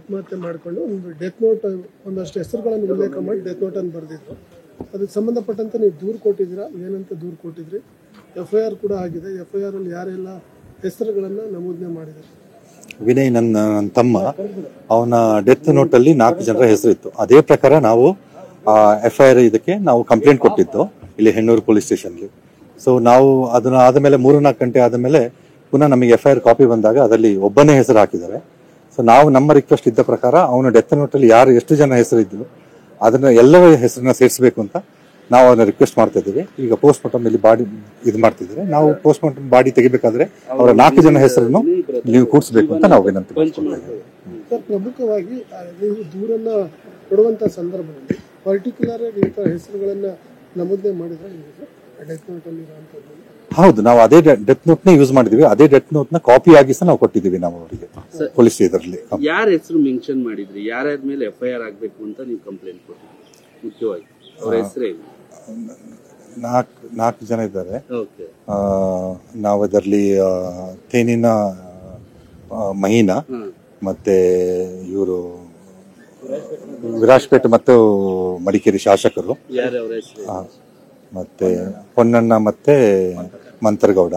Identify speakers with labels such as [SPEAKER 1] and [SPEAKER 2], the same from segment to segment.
[SPEAKER 1] ಆತ್ಮಹತ್ಯೆ ಮಾಡಿಕೊಂಡು ಒಂದು ಡೆತ್ ನೋಟ್ ಒಂದಷ್ಟು ಹೆಸರುಗಳನ್ನು ಉಲ್ಲೇಖ ಮಾಡಿ ಡೆತ್ ನೋಟನ್ನು ಬರೆದಿದ್ರು. ಅದಕ್ಕೆ ಸಂಬಂಧಪಟ್ಟಂತೆ ನೀವು ದೂರು ಕೊಟ್ಟಿದ್ದೀರಾ, ಏನಂತ ದೂರು ಕೊಟ್ಟಿದ್ರಿ? FIR ಕೂಡ ಆಗಿದೆ. FIR ಅಲ್ಲಿ ಯಾರೆಲ್ಲ ಹೆಸರುಗಳನ್ನು ನಮೂದನೆ ಮಾಡಿದ್ದಾರೆ?
[SPEAKER 2] ವಿನಯ್ ನನ್ನ ತಮ್ಮ, ಅವನ ಡೆತ್ ನೋಟ್ ಅಲ್ಲಿ 4 ಜನರ ಹೆಸರಿತ್ತು. ಅದೇ ಪ್ರಕಾರ ನಾವು FIR ಇದಕ್ಕೆ ನಾವು ಕಂಪ್ಲೇಂಟ್ ಕೊಟ್ಟಿದ್ದು ಇಲ್ಲಿ ಹೆಣ್ಣೂರು ಪೊಲೀಸ್ ಸ್ಟೇಷನ್ಗೆ. ಸೊ ನಾವು ಅದನ್ನ ಆದಮೇಲೆ 3-4 ಗಂಟೆ ಆದಮೇಲೆ ಪುನಃ ನಮಗೆ FIR ಕಾಪಿ ಬಂದಾಗ ಅದರಲ್ಲಿ ಒಬ್ಬನೇ ಹೆಸರು ಹಾಕಿದ್ದಾರೆ. ಸೊ ನಾವು ನಮ್ಮ ರಿಕ್ವೆಸ್ಟ್ ಇದ್ದ ಪ್ರಕಾರ ಅವನ ಡೆತ್ ನೋಟ್ ಅಲ್ಲಿ ಯಾರು ಎಷ್ಟು ಜನ ಹೆಸರಿದ್ರು ಅದನ್ನ ಎಲ್ಲರ ಹೆಸರನ್ನ ಸೇರಿಸಬೇಕು ಅಂತ ನಾವು ಅದನ್ನ ರಿಕ್ವೆಸ್ಟ್ ಮಾಡ್ತಾ ಇದ್ದೀವಿ. ಈಗ ಪೋಸ್ಟ್ ಮಾರ್ಟಮ್ ಇಲ್ಲಿ ಬಾಡಿ ಇದು ಮಾಡ್ತಿದ್ದಾರೆ. ನಾವು ಪೋಸ್ಟ್ ಮಾರ್ಟಮ್ ಬಾಡಿ ತೆಗಿಬೇಕಾದ್ರೆ ಅವರ 4 ಜನ ಹೆಸರನ್ನು ನೀವು ಕೂಡಿಸಬೇಕು ಅಂತ ನಾವು ವಿನಂತಿ ಮಾಡ್ಕೊಳ್ತಾ ಇದ್ದೀವಿ.
[SPEAKER 1] ಸರ್, ಪ್ರಮುಖವಾಗಿ ನೀವು ದೂರನ್ನ ಕೊಡುವಂತ ಸಂದರ್ಭದಲ್ಲಿ ಪರ್ಟಿಕ್ಯುಲರ್ ಇಂಥ ಹೆಸರುಗಳನ್ನ ನಮೂದನೆ ಮಾಡಿದ್ರೆ ಡೆತ್ ನೋಟ್ ಅಲ್ಲಿ ಇರುವಂತದ್ದು?
[SPEAKER 2] ಹೌದು, ನಾವು ಅದೇ ಡೆತ್ ನೋಟ್ ನ ಯೂಸ್ ಮಾಡಿದೀವಿ. ಅದೇ ಡೆತ್ ನೋಟ್ ನ ಕಾಪಿ ಆಗಿ ಸಹ ನಾವು ಕೊಟ್ಟಿದ್ದೀವಿ ನಾವು ಅವರಿಗೆ ಪೊಲೀಸ್ ಇದರಲ್ಲಿ.
[SPEAKER 3] ಯಾರ ಹೆಸರು ಮೆನ್ಷನ್ ಮಾಡಿದ್ರಿ? ಯಾರ್ಯಾರ ಮೇಲೆ FIR ಆಗ್ಬೇಕು ಅಂತ ನೀವು ಕಂಪ್ಲೇಂಟ್ ಕೊಟ್ಟಿದ್ರಿ? ಮುಖ್ಯವಾಗಿ ಅವರ ಹೆಸರೇನು?
[SPEAKER 2] 4 ಜನ ಇದ್ದಾರೆ. ನಾವು ಅದರಲ್ಲಿ ತೇನಿನ ಮಹೀನಾ, ಮತ್ತೆ ಇವರು ವಿರಾಜ್ಪೇಟೆ ಮತ್ತು ಮಡಿಕೇರಿ ಶಾಸಕರು, ಮತ್ತೆ ಪೊನ್ನಣ್ಣ ಮತ್ತೆ ಮಂತರಗೌಡ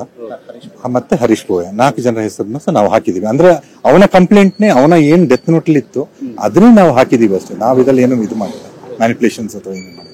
[SPEAKER 2] ಮತ್ತೆ ಹರೀಶ್ ಬೋಯ, 4 ಜನರ ಹೆಸರನ್ನು ಸಹ ನಾವು ಹಾಕಿದೀವಿ. ಅಂದ್ರೆ ಅವನ ಕಂಪ್ಲೇಂಟ್ನೇ ಅವನ ಏನ್ ಡೆತ್ ನೋಟ್ ಇತ್ತು ಅದನ್ನೇ ನಾವು ಹಾಕಿದೀವಿ ಅಷ್ಟೇ. ನಾವು ಇದರಲ್ಲಿ ಏನು ಇದು ಮಾಡಿಲ್ಲ, ಮ್ಯಾನಿಪುಲೇಷನ್ಸ್ ಅಥವಾ ಏನು ಮಾಡಿಲ್ಲ.